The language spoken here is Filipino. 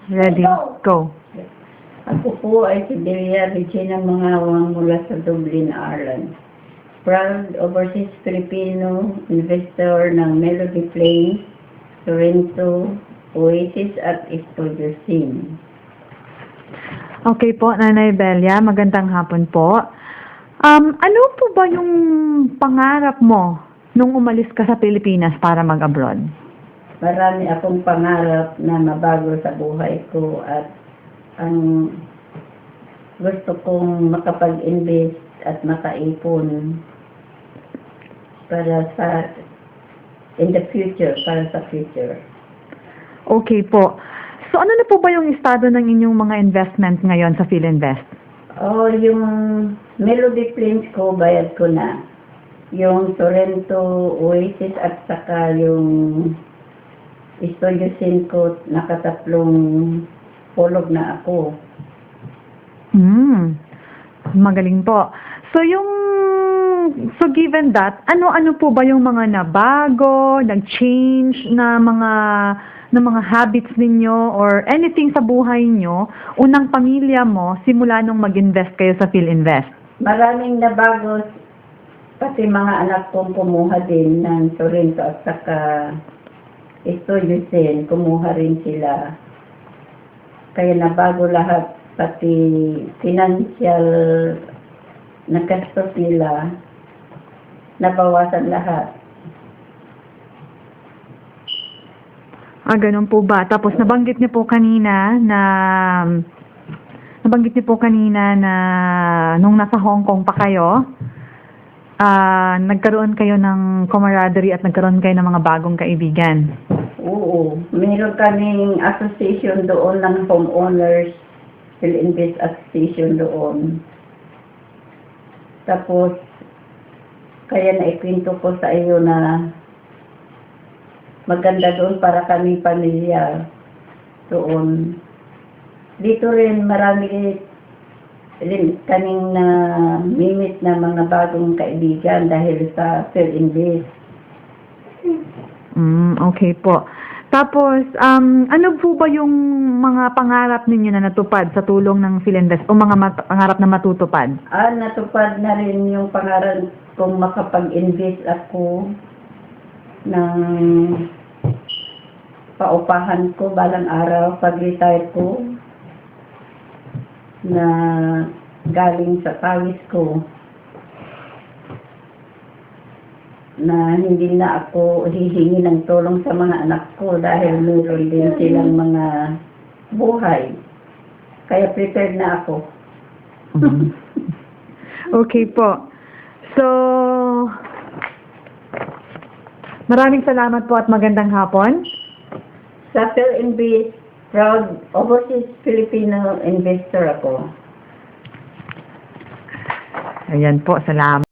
Ready? Go. Ako po ay si Delia Regina Mangawang mula sa Dublin, Ireland. Proud overseas Filipino investor ng Melody Plains, Sorrento, Oasis at Studio Scene. Okay po, Nanay Belia, magandang hapon po. Ano po ba yung pangarap mo nung umalis ka sa Pilipinas para mag-abroad? Marami akong pangarap na mabago sa buhay ko at ang gusto kong makapag-invest at makaipon para sa para sa future. Okay po. So ano na po ba yung estado ng inyong mga investment ngayon sa PhilInvest? Yung Melody Plains ko, bayad ko na. Yung Sorrento, Oasis at saka yung Studio Scene ko, nakatatlong polog na ako. Magaling po. So given that, ano-ano po ba yung mga nabago, nag-change na mga habits ninyo or anything sa buhay nyo, unang pamilya mo, simula nung mag-invest kayo sa PhilInvest? Maraming nabago, pati mga anak kong kumuha din ng Sorrento at saka Studio Scene, kumuha rin sila. Kaya nabago lahat, pati financial na gastos nila, nabawasan lahat. Ganun po ba? Tapos nabanggit niyo po kanina na nung nasa Hong Kong pa kayo, nagkaroon kayo ng camaraderie at nagkaroon kayo ng mga bagong kaibigan. Oo, meron kaming association doon ng homeowners, PhilInvest Association doon. Tapos, kaya naikwento ko sa iyo na maganda doon para kami pamilya doon. Dito rin marami rin kaming mimit na mga bagong kaibigan dahil sa PhilInvest. Okay po. Tapos, ano po ba yung mga pangarap ninyo na natupad sa tulong ng PhilInvest o mga pangarap na matutupad? Natupad na rin yung pangarap kong makapag-invest ako ng paupahan ko balang araw pag-retire ko na galing sa pawis ko, na hindi na ako hihingi ng tulong sa mga anak ko dahil meron din silang mga buhay. Kaya prepared na ako. Okay po. So, maraming salamat po at magandang hapon. Sa PhilInvest, proud overseas Filipino investor ako. Ayan po, salamat.